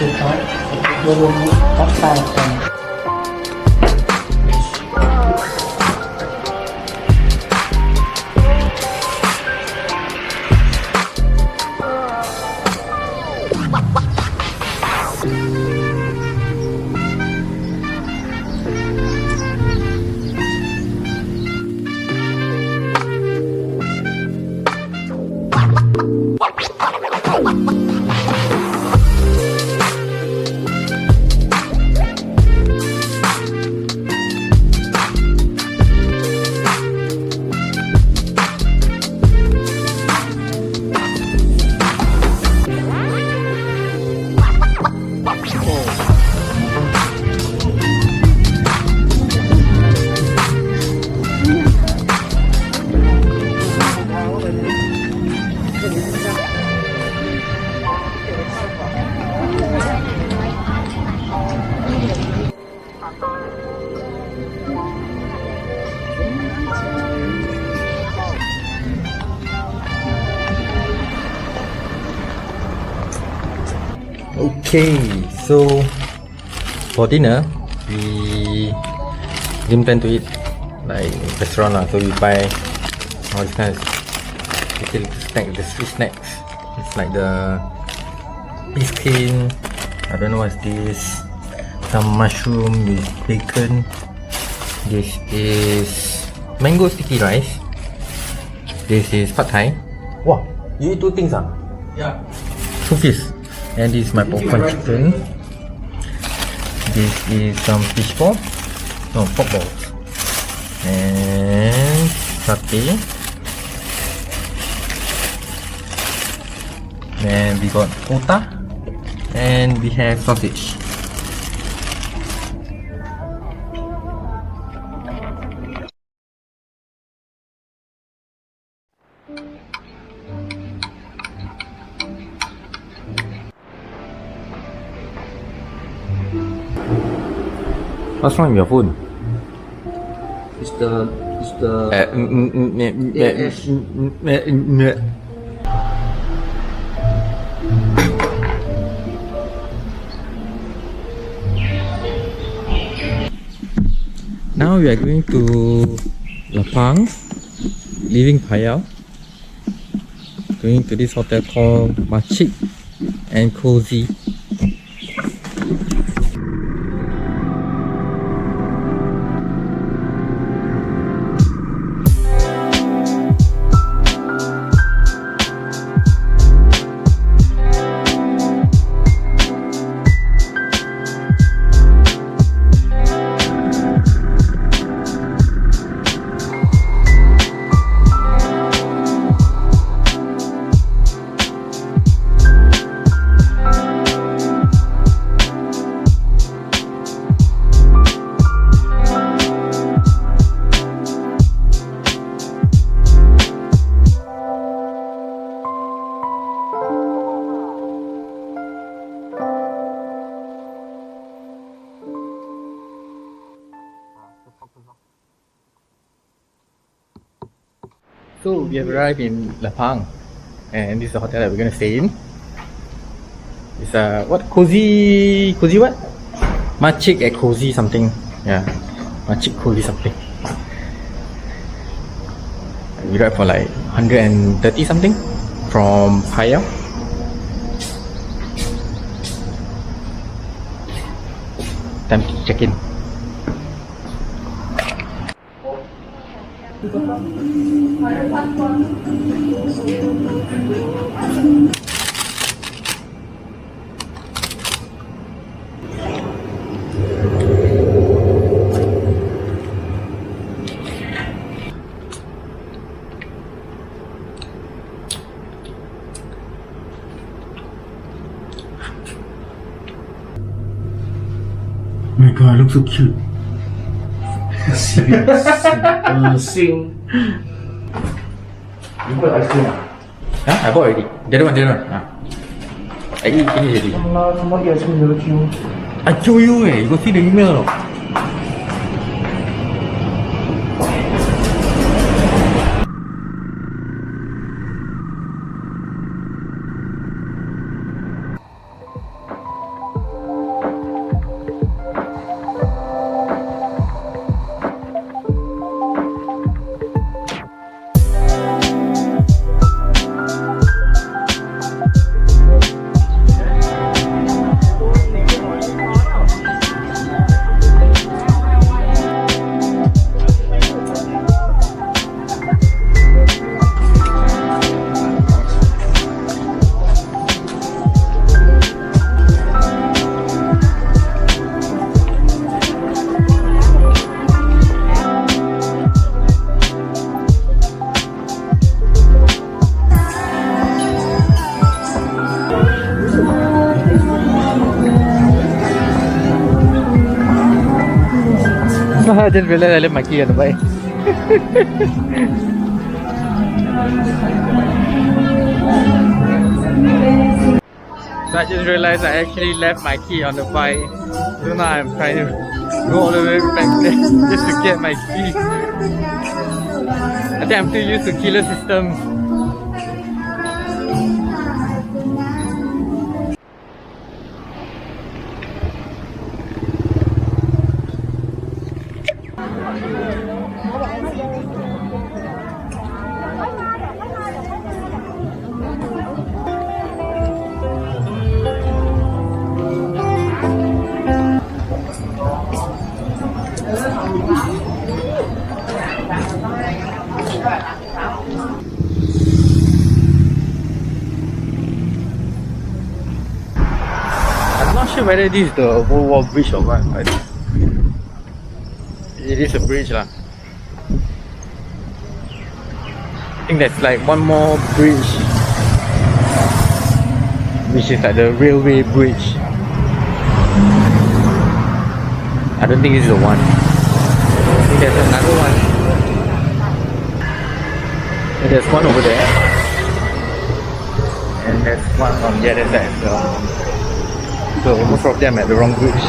suka belum kapal kan. Okay, so for dinner we didn't plan to eat like restaurant lah, so we buy all these kinds of little snack, the street snacks. It's like the biscuit, I don't know what's this, some mushroom with bacon. This is mango sticky rice. This is pad thai. Wow, you eat two things ah? Ya. Two piece. And this is my popcorn chicken. This is some fish ball, no, pork balls, and satay. And we got otah, and we have sausage. What's wrong with your phone? It's the Now we are going to Lampang, leaving Phayao, going to this hotel called Machik and Cozy. So we have arrived in Lampang, and this is the hotel that we're gonna stay in. It's what, cozy what? Machik at cozy something. Yeah, Machik cozy something. We arrived for like 130 something from Phayao. Time to check in. Oh my god, I look so cute. Sing. You bought ice cream? Huh? I bought already. The other one. I eat finish already. Allah, somebody ice cream never queue. I show you you go see the email. I just realized I left my key on the bike. So I just realized I actually left my key on the bike. So now I'm trying to go all the way back there just to get my key. I think I'm too used to keyless systems. I'm not sure whether this is the World War Bridge or what, but it is a bridge lah. I think that's like one more bridge, which is like the railway bridge. I don't think this is the one. I think there's another one. And there's one over there. And there's one on the other side as well. So most of them at the wrong bridge.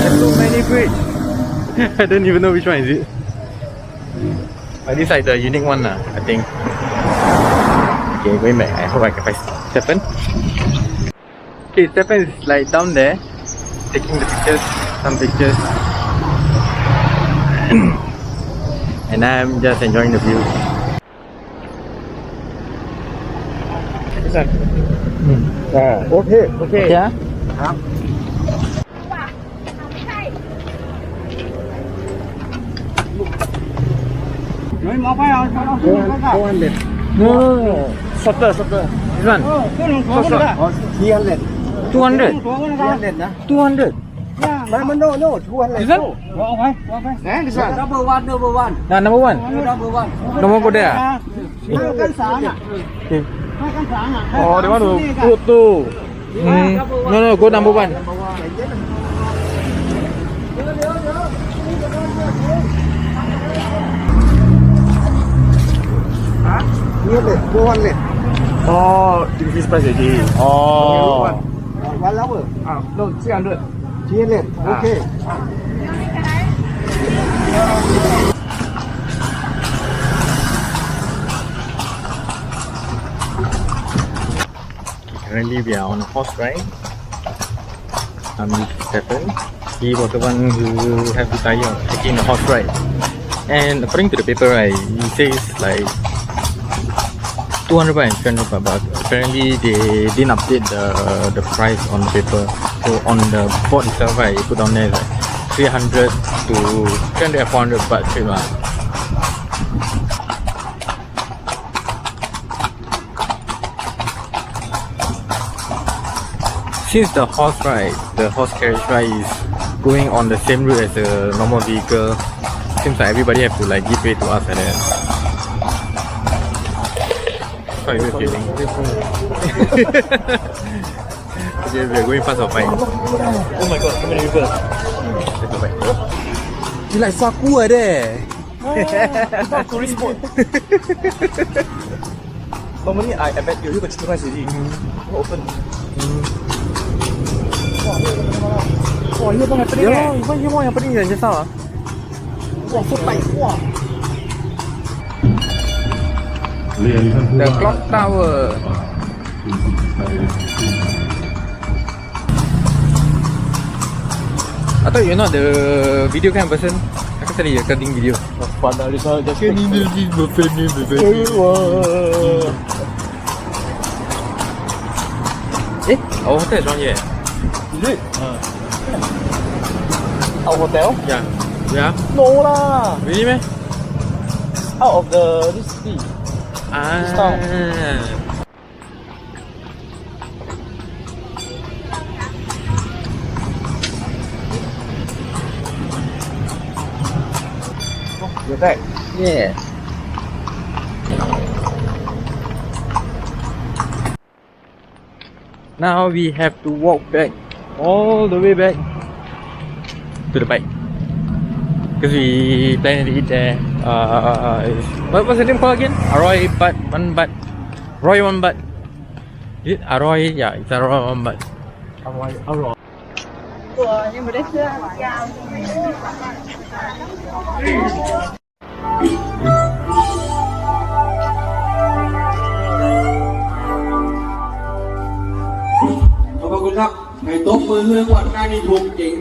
There's so many bridges. I don't even know which one is it. But this is like the unique one lah, I think. Okay, going back. I hope I can find Stephen. Okay, Stephen is like down there, taking the pictures, some pictures. And I'm just enjoying the view. Okay. Yeah. No. Shorter. This one. 200. 200. 200. No, 200. This one? This one. Number one. Nah, number one. Number go there. Okay. Oh, they want to put two. No, go number one. Oh, this price already. Oh. 1 hour. No, 300. 300. Okay. Currently we are on a horse ride. I'm with Stephen. He was the one who have to tire on taking the horse ride. And according to the paper, right, he says like 200 baht and 300 baht, but apparently they didn't update the price on the paper. So on the board itself, right, you put down there like 300 to 300 and 400 baht straight baht. Since the horse carriage ride is going on the same route as a normal vehicle, seems like everybody have to like give way to us like that. How are you feeling? Okay, we are going fast or fine? Oh my god, so many people. Let's go back. You like Saku there? It's not tourist spot. Normally, I bet you got chicken rice already. Open. Wow, here one happening. Yeah, here one happening just now. Wow, so tight. Wow. The clock tower. I thought you're not the video kind of person. I can tell you're cutting video. Fun lah, this one just our hotel is around here. Is it? Our hotel? Yeah. No lah. Really man? Out of this city. Ah. town. You're back. Yeah. Now we have to walk back all the way back to the bike because we planned to eat there. What was the name called again? Aroy Bat One Bat. Roy One Bat. Is it Aroy? Yeah, it's Aroy One Bat. Aroy. 我你没得事呀。ขอบคุณครับให้ตบมือเพื่อนวันหน้านี้ถูกจริง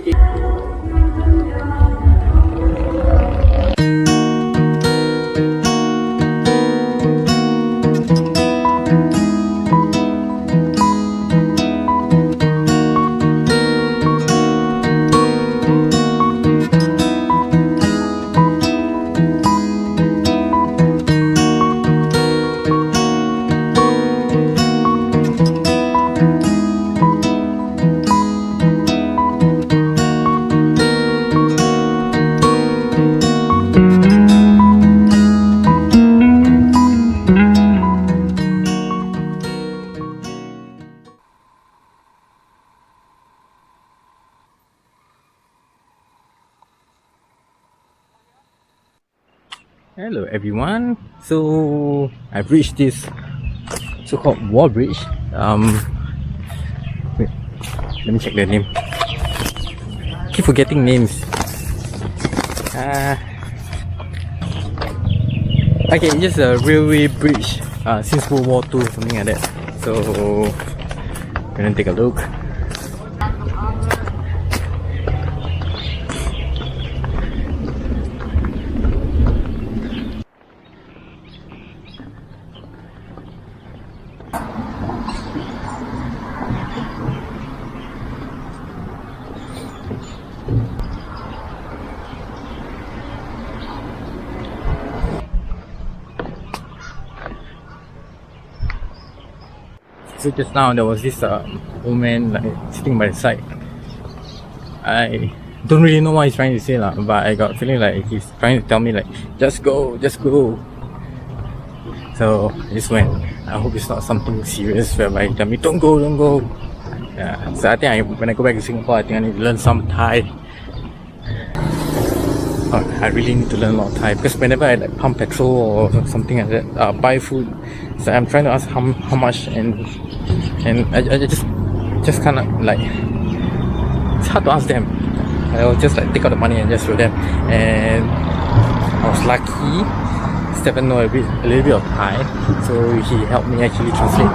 Hello everyone. So I've reached this so-called wall bridge. Wait, let me check the name. Keep forgetting names. Okay, just a railway bridge since World War II, something like that. So we're gonna take a look. So just now there was this old man like sitting by the side. I don't really know what he's trying to say lah, but I got feeling like he's trying to tell me like just go, just go. So I just went. I hope it's not something serious whereby he tell me don't go, don't go. Yeah. So I think when I go back to Singapore, I think I need to learn some Thai. I really need to learn a lot of Thai because whenever I like pump petrol or something like that, buy food, so I'm trying to ask how much and I just kind of like it's hard to ask them. I'll just like take out the money and just show them. And I was lucky. Stephen know a little bit of Thai, so he helped me actually translate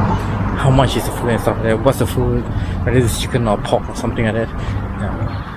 how much is the food and stuff like that. What's the food? Whether it's chicken or pork or something like that. Yeah.